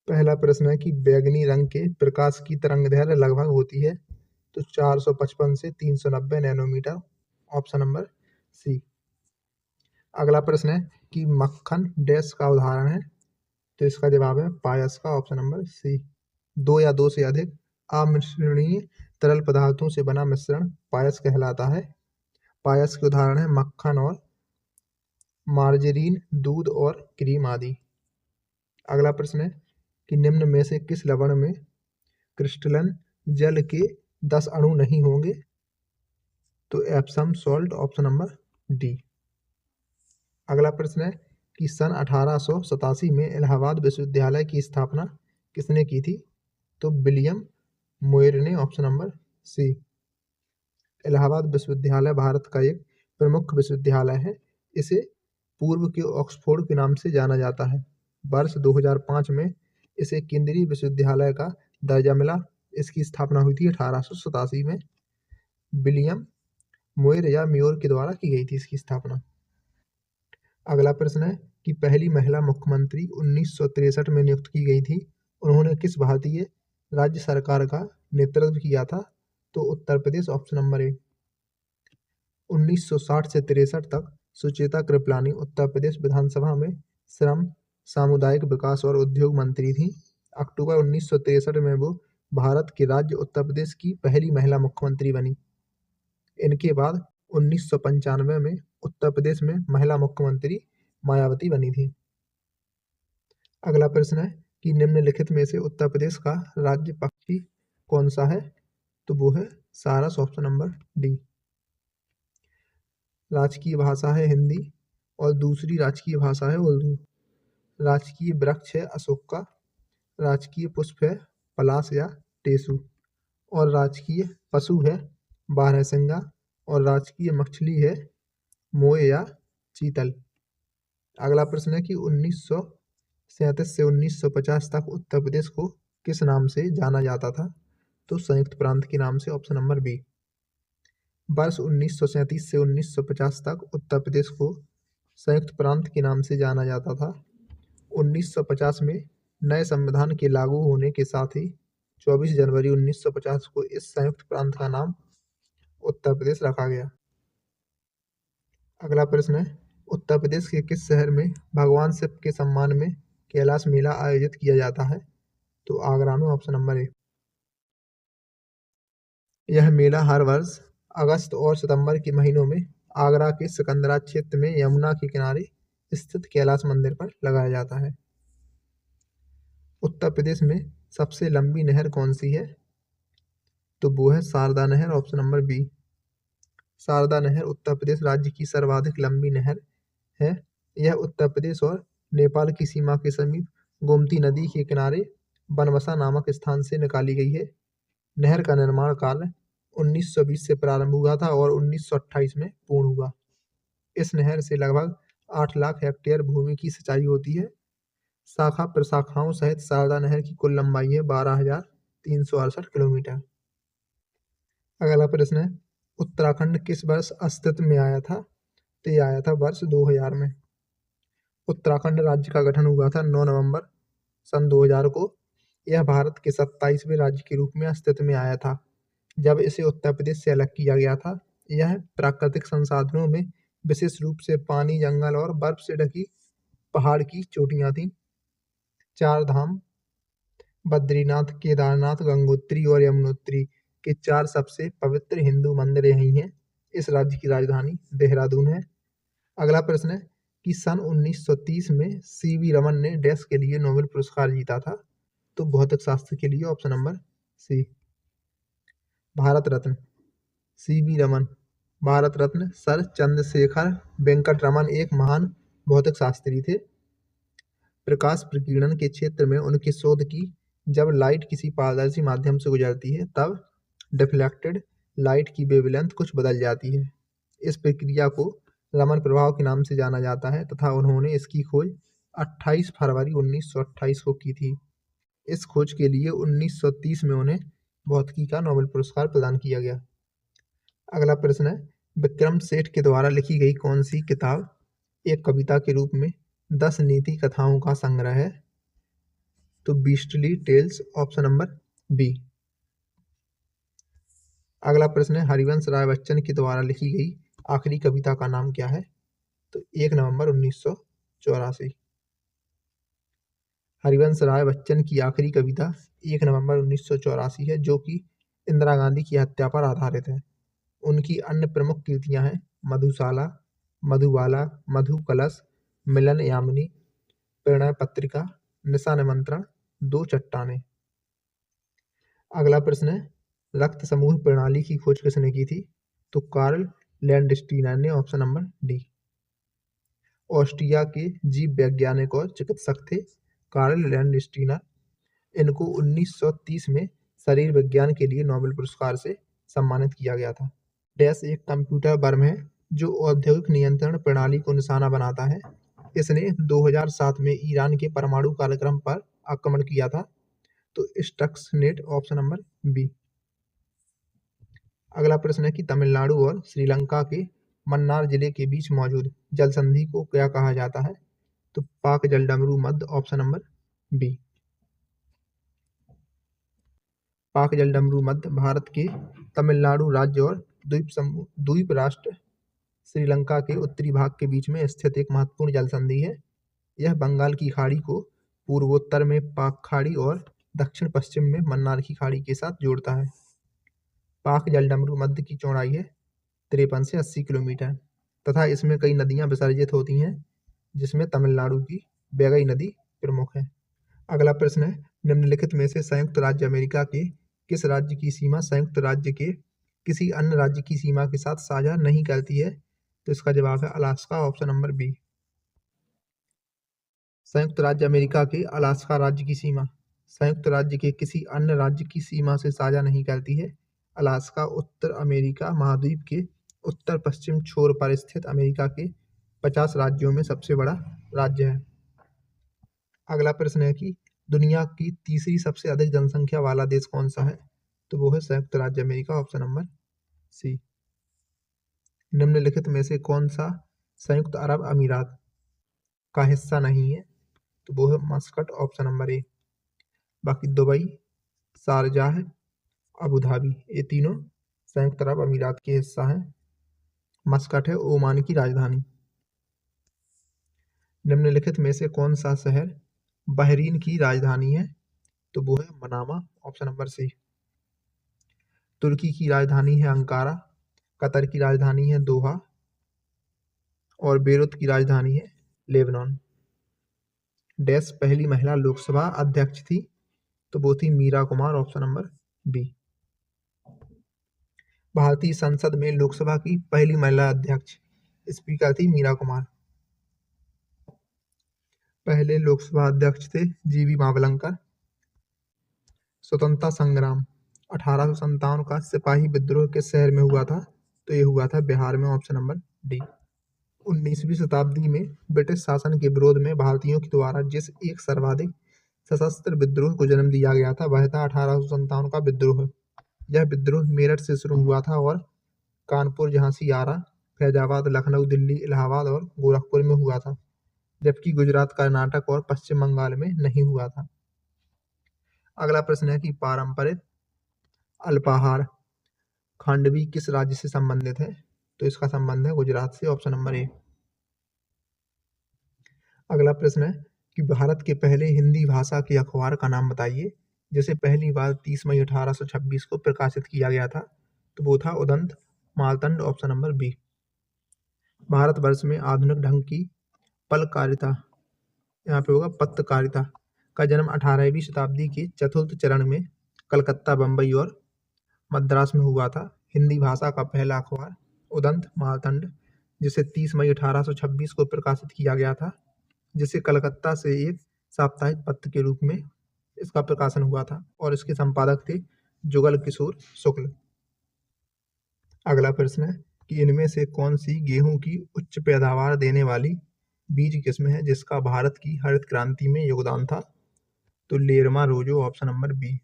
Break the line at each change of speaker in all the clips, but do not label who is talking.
पहला प्रश्न है कि बैंगनी रंग के प्रकाश की तरंगदैर्घ्य लगभग होती है, तो 455 से 390 नैनोमीटर, ऑप्शन नंबर सी। अगला प्रश्न है कि मक्खन डैश का उदाहरण है, तो इसका जवाब है पायस का, ऑप्शन नंबर सी। दो या दो से अधिक अमिश्रणीय तरल पदार्थों से बना मिश्रण पायस कहलाता है। पायस के उदाहरण है मक्खन और मार्जरीन, दूध और क्रीम आदि। अगला प्रश्न है कि निम्न में से किस लवण में क्रिस्टलन जल के 10 अणु नहीं होंगे, तो Epsom salt, option number D. अगला प्रश्न है कि सन 1887 में इलाहाबाद विश्वविद्यालय की स्थापना किसने की थी, तो विलियम मोयर ने, ऑप्शन नंबर सी। इलाहाबाद विश्वविद्यालय भारत का एक प्रमुख विश्वविद्यालय है। इसे पूर्व के ऑक्सफोर्ड के नाम से जाना जाता है। वर्ष 2005 में इसे केंद्रीय विश्वविद्यालय का दर्जा मिला। इसकी स्थापना हुई थी 1887 में। विलियम मोयर या म्योर के द्वारा की गई थी इसकी स्थापना। अगला प्रश्न है कि पहली महिला मुख्यमंत्री 1963 में नियुक्त की गई थी। उन्होंने किस भारतीय राज्य सरकार का नेतृत्व किया था, तो उत्तर प्रदेश, ऑप्शन नंबर ए। 1960 से 63 तक सुचेता कृपलानी उत्तर प्रदेश विधानसभा में श्रम, सामुदायिक विकास और उद्योग मंत्री थी। अक्टूबर 1963 में वो भारत के राज्य उत्तर प्रदेश की पहली महिला मुख्यमंत्री बनी। इनके बाद 1995 में उत्तर प्रदेश में महिला मुख्यमंत्री मायावती बनी थी। अगला प्रश्न है कि निम्नलिखित में से उत्तर प्रदेश का राज्य पक्षी कौन सा है, तो वो है सारस, ऑप्शन नंबर डी। राजकीय भाषा है हिंदी और दूसरी राजकीय भाषा है उर्दू। राजकीय वृक्ष है अशोक का। राजकीय पुष्प है पलाश या टेसू। और राजकीय पशु है बारहसिंगा। और राजकीय मछली है मोए या चीतल। अगला प्रश्न है कि 1937 से 1950 तक उत्तर प्रदेश को किस नाम से जाना जाता था, तो संयुक्त प्रांत के नाम से, ऑप्शन नंबर बी। वर्ष 1937 से 1950 तक उत्तर प्रदेश को संयुक्त प्रांत के नाम से जाना जाता था। 1950 में नए संविधान के लागू होने के साथ ही 24 जनवरी 1950 को इस संयुक्त प्रांत का नाम उत्तर प्रदेश रखा गया। अगला प्रश्न है उत्तर प्रदेश के किस शहर में भगवान शिव के सम्मान में कैलाश मेला आयोजित किया जाता है, तो आगरा में, ऑप्शन नंबर ए। यह मेला हर वर्ष अगस्त और सितंबर के महीनों में आगरा के सिकंदरा क्षेत्र में यमुना के किनारे स्थित कैलाश मंदिर पर लगाया जाता है। उत्तर प्रदेश में सबसे लंबी नहर कौन सी है, तो वो है शारदा नहर, ऑप्शन नंबर बी। शारदा नहर उत्तर प्रदेश राज्य की सर्वाधिक लंबी नहर है। यह उत्तर प्रदेश और नेपाल की सीमा के समीप गोमती नदी के किनारे बनबसा नामक स्थान से निकाली गई है। नहर का निर्माण कार्य 1920 से प्रारंभ हुआ था और 1928 में पूर्ण हुआ। इस नहर से लगभग 8 लाख हेक्टेयर भूमि की सिंचाई होती है। शाखा प्रशाखाओं सहित शारदा नहर की कुल लंबाई है 12,368 किलोमीटर। अगला प्रश्न है उत्तराखंड किस वर्ष अस्तित्व में आया था, तो ये आया था वर्ष 2000 में। उत्तराखंड राज्य का गठन हुआ था 9 नवंबर सन 2000 को। यह भारत के 27वें राज्य के रूप में अस्तित्व में आया था जब इसे उत्तर प्रदेश से अलग किया गया था। यह प्राकृतिक संसाधनों में विशेष रूप से पानी, जंगल और बर्फ से ढकी पहाड़ की चोटियां थीं। 4 धाम बद्रीनाथ, केदारनाथ, गंगोत्री और यमुनोत्री के 4 सबसे पवित्र हिंदू मंदिर यही हैं। इस राज्य की राजधानी देहरादून है। अगला प्रश्न है कि सन 1930 में सीवी रमन ने डैश के लिए नोबेल पुरस्कार जीता था, तो भौतिक शास्त्र के लिए, ऑप्शन नंबर सी। भारत रत्न सीवी रमन। भारत रत्न सर चंद्रशेखर वेंकट रमन एक महान भौतिक शास्त्री थे। प्रकाश प्रकीर्णन के क्षेत्र में उनकी शोध की जब लाइट किसी पारदर्शी माध्यम से गुजरती है तब डिफ्लेक्टेड लाइट की वेवलेंथ कुछ बदल जाती है। इस प्रक्रिया को रमन प्रभाव के नाम से जाना जाता है तथा उन्होंने इसकी खोज 28 फरवरी 1928 को की थी। इस खोज के लिए 1930 में उन्हें भौतिकी का नोबेल पुरस्कार प्रदान किया गया। अगला प्रश्न है विक्रम सेठ के द्वारा लिखी गई कौन सी किताब एक कविता के रूप में 10 नीति कथाओं का संग्रह है, तो beastly tales option number B. अगला प्रश्न है हरिवंश राय बच्चन के द्वारा लिखी गई आखिरी कविता का नाम क्या है? तो 1 नवंबर 1984। हरिवंश राय बच्चन की आखिरी कविता 1 नवंबर 1984 है, जो कि इंदिरा गांधी की हत्या पर आधारित है। उनकी अन्य प्रमुख कृतियां हैं मधुशाला, मधुबाला, मधु कलश, मिलन यामिनी, प्रणय पत्रिका, निशा निमंत्रण, दो चट्टानें। अगला प्रश्न है रक्त समूह प्रणाली की खोज किसने की थी? तो कार्ल लैंडस्टीनर ने ऑप्शन नंबर डी। ऑस्ट्रिया के जीव वैज्ञानिक और चिकित्सक थे कार्ल लैंडस्टीनर। इनको 1930 में शरीर विज्ञान के लिए नोबेल पुरस्कार से सम्मानित किया गया था। डैश एक कंप्यूटर वर्म है जो औद्योगिक नियंत्रण प्रणाली को निशाना बनाता है। इसने 2007 में ईरान के परमाणु कार्यक्रम पर आक्रमण किया था। तो स्टक्सनेट ऑप्शन नंबर बी। अगला प्रश्न है कि तमिलनाडु और श्रीलंका के मन्नार जिले के बीच मौजूद जल संधि को क्या कहा जाता है? तो पाक जलडमरू मध्य ऑप्शन नंबर बी। पाक जलडमरू मध्य भारत के तमिलनाडु राज्य और द्वीप राष्ट्र श्रीलंका के उत्तरी भाग के बीच में स्थित एक महत्वपूर्ण जल संधि है। यह बंगाल की खाड़ी को पूर्वोत्तर में पाक खाड़ी और दक्षिण पश्चिम में मन्नार की खाड़ी के साथ जोड़ता है। पाक जलडमरू मध्य की चौड़ाई है 53 से 80 किलोमीटर तथा इसमें कई नदियां विसर्जित होती हैं, जिसमें तमिलनाडु की बैगई नदी प्रमुख है। अगला प्रश्न है निम्नलिखित में से संयुक्त राज्य अमेरिका के किस राज्य की सीमा संयुक्त राज्य के किसी अन्य राज्य की सीमा के साथ साझा नहीं करती है? तो इसका जवाब है अलास्का ऑप्शन नंबर बी। संयुक्त राज्य अमेरिका के अलास्का राज्य की सीमा संयुक्त राज्य के किसी अन्य राज्य की सीमा से साझा नहीं करती है। अलास्का उत्तर अमेरिका महाद्वीप के उत्तर पश्चिम छोर पर स्थित अमेरिका के 50 राज्यों में सबसे बड़ा राज्य है। अगला प्रश्न है कि दुनिया की तीसरी सबसे अधिक जनसंख्या वाला देश कौन सा है? तो वो है संयुक्त राज्य अमेरिका ऑप्शन नंबर सी। निम्नलिखित में से कौन सा संयुक्त अरब अमीरात का हिस्सा नहीं है? तो वो है मस्कट ऑप्शन नंबर ए। बाकी दुबई, शारजाह, अबू धाबी ये तीनों संयुक्त अरब अमीरात के हिस्सा हैं। मस्कट है ओमान की राजधानी। निम्नलिखित में से कौन सा शहर बहरीन की राजधानी है? तो वो है मनामा ऑप्शन नंबर सी। तुर्की की राजधानी है अंकारा, कतर की राजधानी है दोहा और बेरूत की राजधानी है लेबनान। डैश पहली महिला लोकसभा अध्यक्ष थी? तो वो थी Meera Kumar option number B. भारतीय संसद में लोकसभा की पहली महिला अध्यक्ष स्पीकर थी मीरा कुमार। पहले लोकसभा अध्यक्ष थे जीवी मावलंकर। स्वतंत्रता संग्राम 1857 का सिपाही विद्रोह किस शहर में हुआ था? तो ये हुआ था बिहार में ऑप्शन नंबर डी। 19वीं शताब्दी में ब्रिटिश शासन के विरोध में भारतीयों के द्वारा जिस एक सर्वाधिक सशस्त्र विद्रोह को जन्म दिया गया था वह था 1857 का विद्रोह। यह विद्रोह मेरठ से शुरू हुआ था और कानपुर, झांसी, आरा, फैजाबाद, लखनऊ, दिल्ली, इलाहाबाद और गोरखपुर में हुआ था, जबकि गुजरात, कर्नाटक और पश्चिम बंगाल में नहीं हुआ था। अगला प्रश्न है कि पारंपरिक अल्पाहार खांडवी किस राज्य से संबंधित है? तो इसका संबंध है गुजरात से ऑप्शन नंबर ए। अगला प्रश्न है कि भारत के पहले हिंदी भाषा के अखबार का नाम बताइए जिसे पहली बार 30 मई 1826 को प्रकाशित किया गया था। तो वो था Udant Martand option number B. Bharatvarsh में आधुनिक ढंग की पत्रकारिता यहाँ पे होगा पत्रकारिता का जन्म 18वीं शताब्दी के चतुर्थ चरण में कलकत्ता, बम्बई और मद्रास में हुआ था। हिंदी भाषा का पहला अखबार उदंत मार्तंड जिसे 30 मई 1826 को प्रकाशित किया गया था, जिसे कलकत्ता से एक साप्ताहिक पत्र के रूप में इसका प्रकाशन हुआ था और इसके संपादक थे जुगल किशोर शुक्ल। अगला प्रश्न है कि इनमें से कौन सी गेहूं की उच्च पैदावार देने वाली बीज किस्म है जिसका भारत की हरित क्रांति में योगदान था? तो लेरमा रोजो ऑप्शन नंबर बी।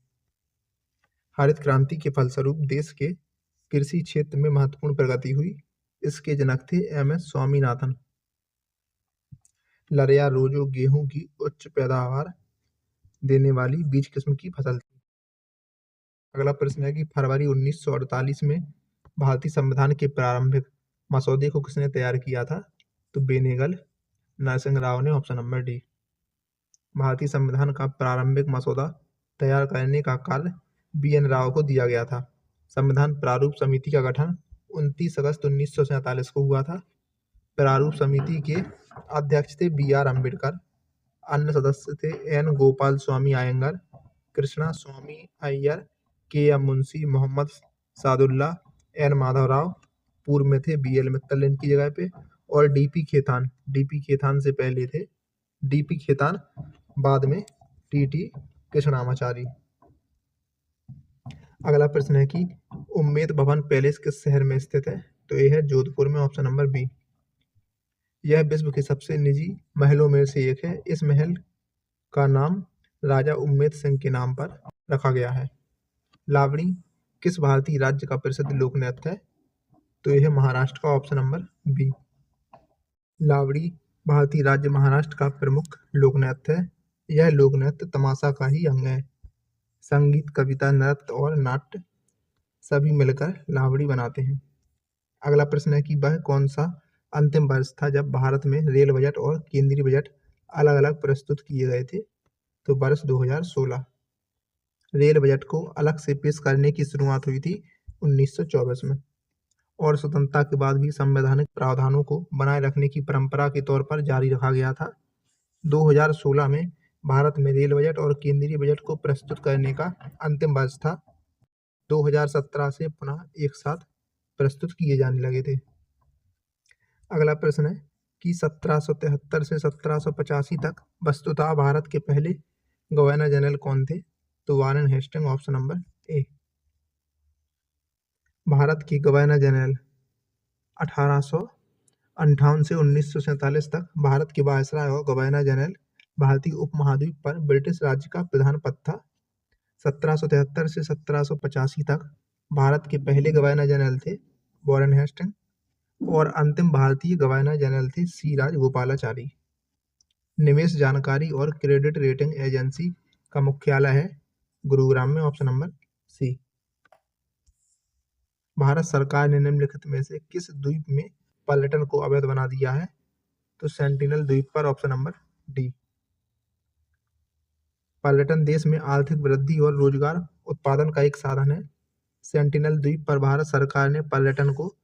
हरित क्रांति के फलस्वरूप देश के कृषि क्षेत्र में महत्वपूर्ण प्रगति हुई। इसके जनक थे एम.एस. स्वामीनाथन। लरिया रोजो गेहूं की उच्च पैदावार देने वाली बीज किस्म की फसल थी। अगला प्रश्न है कि फरवरी 1948 में भारतीय संविधान के प्रारंभिक मसौदे को किसने तैयार किया था? तो बेनेगल नरसिंह राव ने, ऑप्शन नंबर डी। भारतीय संविधान का प्रारंभिक मसौदा तैयार करने का कार्य बी.एन. राव को दिया गया था। संविधान प्रारूप समिति का गठन 29 अगस्त 1947 को हुआ था। प्रारूप समिति के अध्यक्ष थे बी.आर. अम्बेडकर। अन्य सदस्य थे एन. गोपाल स्वामी अयंगार, कृष्णा स्वामी अय्यर, के.एम. मुंशी, मोहम्मद सादुल्ला, एन. माधव राव। पूर्व में थे बी.एल. मित्तल इनकी जगह पे, और डी.पी. खेतान। डी.पी. खेतान से पहले थे डी.पी. खेतान, बाद में टी.टी. कृष्णामाचारी। अगला प्रश्न है कि उम्मेद भवन पैलेस किस शहर में स्थित है? तो यह है जोधपुर में, ऑप्शन नंबर बी। यह विश्व के सबसे निजी महलों में से एक है। इस महल का नाम राजा उम्मेद सिंह के नाम पर रखा गया है। लावणी किस भारतीय राज्य का प्रसिद्ध लोक नृत्य है? तो यह महाराष्ट्र का, ऑप्शन नंबर बी। लावणी भारतीय राज्य महाराष्ट्र का प्रमुख लोक नृत्य है। यह लोक नृत्य तमाशा का ही अंग है। संगीत, कविता, नृत्य और नाट्य सभी मिलकर लावणी बनाते हैं। अगला प्रश्न है कि वह कौन सा अंतिम वर्ष था जब भारत में रेल बजट और केंद्रीय बजट अलग अलग प्रस्तुत किए गए थे? तो वर्ष 2016। रेल बजट को अलग से पेश करने की शुरुआत हुई थी 1924 में, और स्वतंत्रता के बाद भी संवैधानिक प्रावधानों को बनाए रखने की परंपरा के तौर पर जारी रखा गया था। 2016 में भारत में रेल बजट और केंद्रीय बजट को प्रस्तुत करने का अंतिम वर्ष था। 2017 से पुनः एक साथ प्रस्तुत किए जाने लगे थे। अगला प्रश्न है कि 1773 से 1785 तक वस्तुतः भारत के पहले गवर्नर जनरल कौन थे? तो Warren Hasting, option number A. Bharat के गवर्नर जनरल 1858 से 1947 तक भारत के वायसराय और गवर्नर जनरल भारतीय उपमहाद्वीप पर ब्रिटिश राज्य का प्रधान पद था। 1773 से 1785 तक भारत के पहले गवर्नर जनरल थे वारेन हेस्टिंग, और अंतिम भारतीय गवर्नर जनरल थे सी राजगोपालाचारी। निवेश जानकारी और क्रेडिट रेटिंग एजेंसी का मुख्यालय है गुरुग्राम में, ऑप्शन नंबर सी। भारत सरकार ने निम्नलिखित में से किस द्वीप में पर्यटन को अवैध बना दिया है? तो सेंटिनल द्वीप पर, ऑप्शन नंबर डी। पर्यटन देश में आर्थिक वृद्धि और रोजगार उत्पादन का एक साधन है। सेंटिनल द्वीप पर भारत सरकार ने पर्यटन को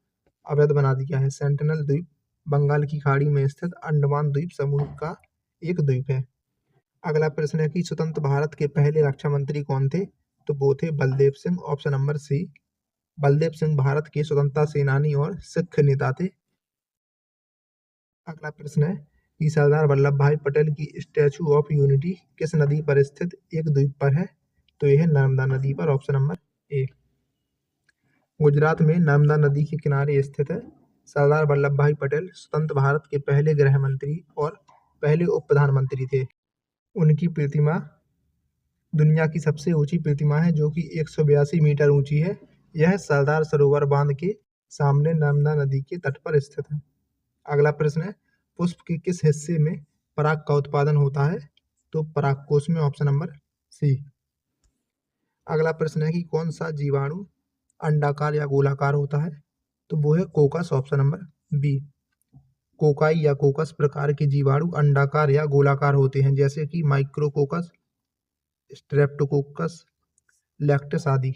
अवैध बना दिया है। सेंटिनल द्वीप बंगाल की खाड़ी में स्थित अंडमान द्वीप समूह का एक द्वीप है। अगला प्रश्न है कि स्वतंत्र भारत के पहले रक्षा मंत्री कौन थे? तो वो थे Baldev Singh, option number C. Baldev Singh Bharat के स्वतंत्रता सेनानी और सिख नेता थे। अगला प्रश्न है कि सरदार वल्लभ भाई पटेल की स्टैचू ऑफ यूनिटी किस नदी पर स्थित एक द्वीप पर है? तो यह नर्मदा नदी पर, ऑप्शन नंबर ए। गुजरात में नर्मदा नदी के किनारे स्थित है। सरदार वल्लभ भाई पटेल स्वतंत्र भारत के पहले गृह मंत्री और पहले उप प्रधानमंत्री थे। उनकी प्रतिमा दुनिया की सबसे ऊंची प्रतिमा है, जो कि 182 मीटर ऊंची है। यह सरदार सरोवर बांध के सामने नर्मदा नदी के तट पर स्थित है। अगला प्रश्न है पुष्प के किस हिस्से में पराग का उत्पादन होता है? तो परागकोश में, ऑप्शन नंबर सी। अगला प्रश्न है कि कौन सा जीवाणु अंडाकार या गोलाकार होता है? तो वो है coccus, option number B. Cocci या कोकस प्रकार के जीवाणु अंडाकार या गोलाकार होते हैं, जैसे कि माइक्रोकोकस, स्ट्रेप्टोकोकस, लैक्टिस आदि।